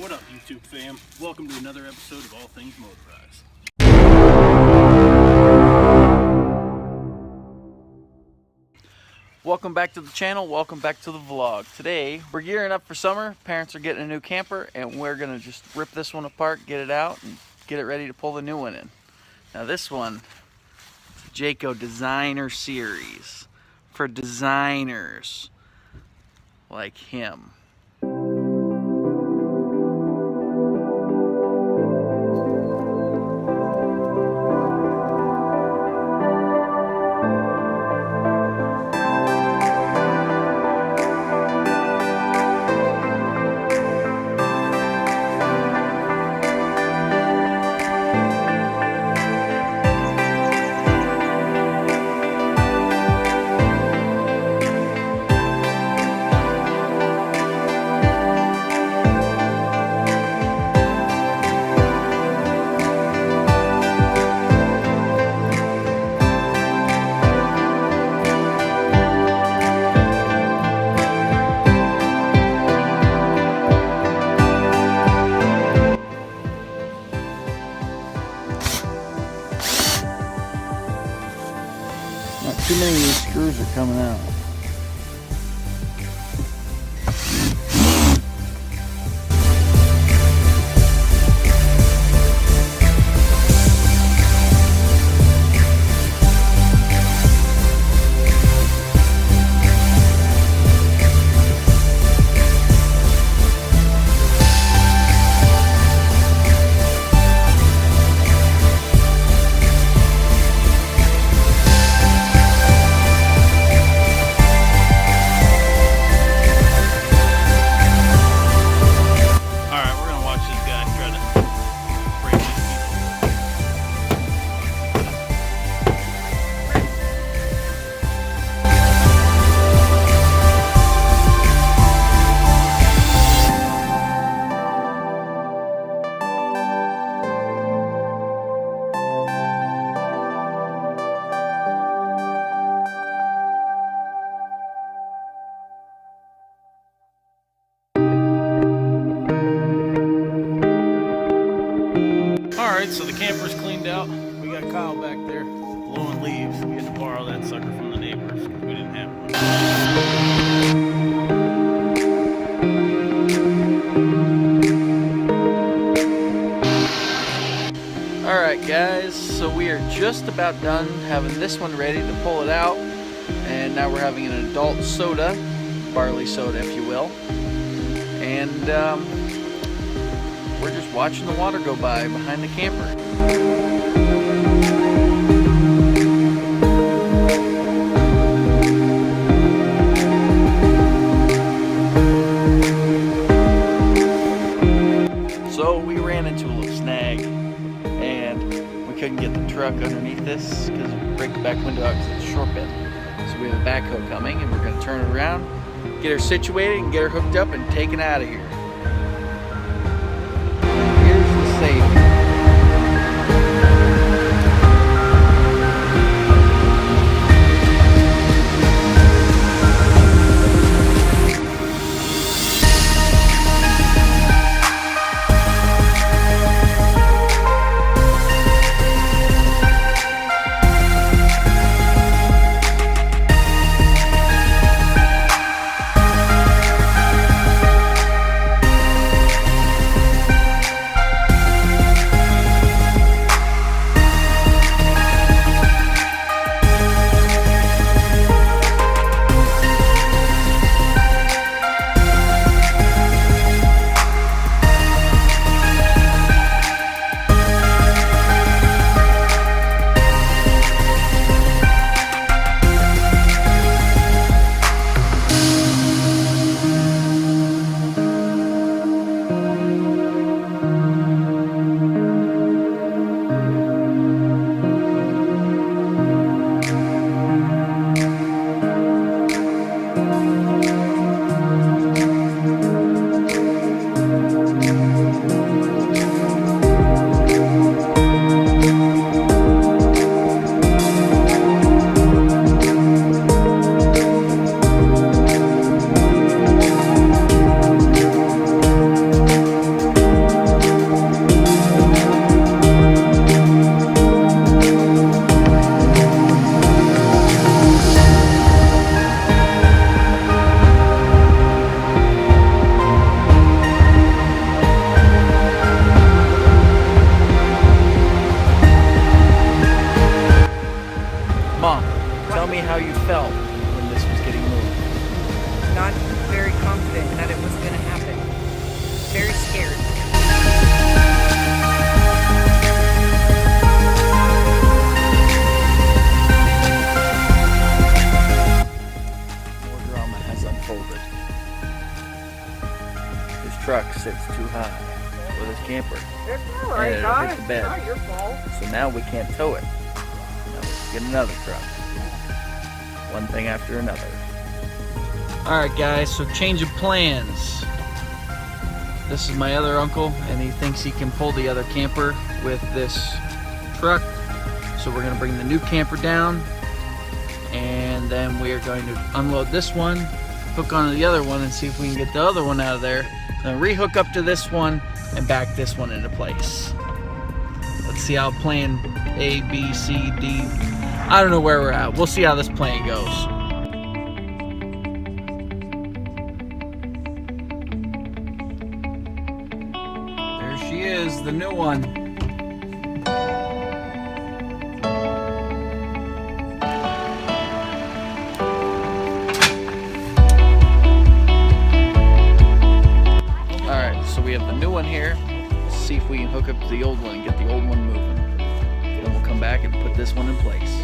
What up, YouTube fam? Welcome to another episode of All Things Motorized. Welcome back to the channel, welcome back to the vlog. Today, we're gearing up for summer. Parents are getting a new camper, and we're gonna just rip this one apart, get it out, and get it ready to pull the new one in. Now this one, it's the Jayco Designer Series for designers like him. Not too many of these screws are coming out. Alright, so the camper's cleaned out. We got Kyle back there blowing leaves. We had to borrow that sucker from the neighbors because we didn't have one. Alright guys, so we are just about done having this one ready to pull it out. And now we're having an adult soda, barley soda if you will. And we're just watching the water go by behind the camper. So we ran into a little snag and we couldn't get the truck underneath this because we break the back window out because it's a short bit. So we have a backhoe coming and we're going to turn it around, get her situated and get her hooked up and taken out of here. confident that it was going to happen. Very scared. More drama has unfolded. His truck sits too high with his camper. It's all right, and guys. hit the bed. It's not your fault. So now we can't tow it. Now let's get another truck. One thing after another. Alright guys, so change of plans. This is my other uncle, and he thinks he can pull the other camper with this truck. So we're going to bring the new camper down, and then we are going to unload this one, hook onto the other one, and see if we can get the other one out of there. Then rehook up to this one and back this one into place. Let's see how plan A, B, C, D. I don't know where we're at. We'll see how this plan goes. There she is, the new one. Alright, so we have the new one here. Let's see if we can hook up to the old one and get the old one moving. Then we'll come back and put this one in place.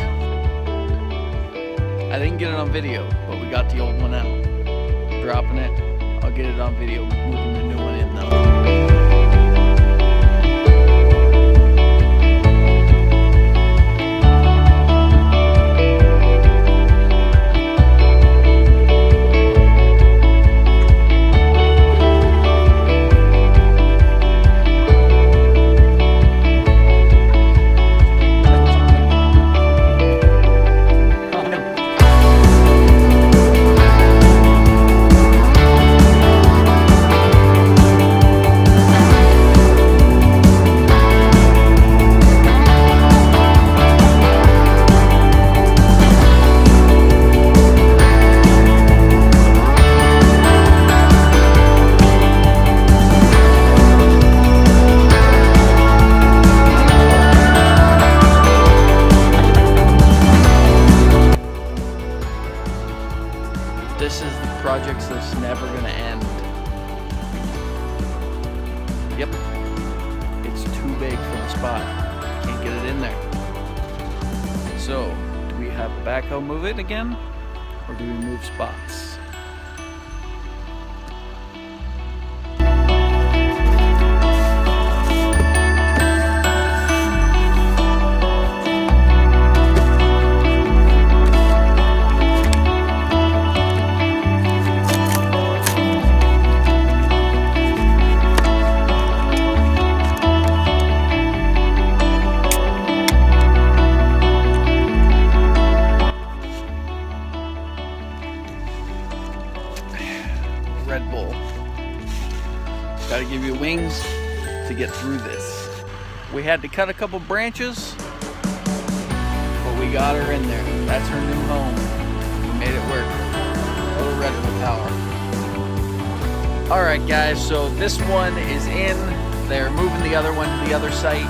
I didn't get it on video, but we got the old one out. Dropping it. I'll get it on video, moving the new one in though. This is the project that's never gonna end. Yep. It's too big for the spot. Can't get it in there. So, do we have a backhoe move it again? Or do we move spots? Red Bull. Gotta give you wings to get through this. We had to cut a couple branches, but we got her in there. That's her new home. We made it work. A little Red Bull power. Alright guys, so this one is in. They're moving the other one to the other site,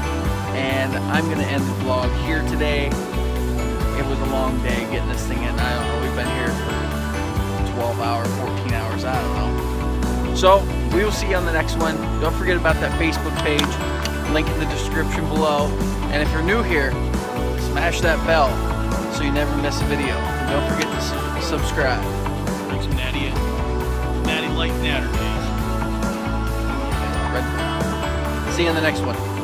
and I'm gonna end the vlog here today. It was a long day getting this thing in. I don't know, we've been here for 12 hours, 14 hours, I don't know. So, we will see you on the next one. Don't forget about that Facebook page, link in the description below. And if you're new here, smash that bell so you never miss a video. And don't forget to subscribe. Bring some natty in. Natty light natter days. See you on the next one.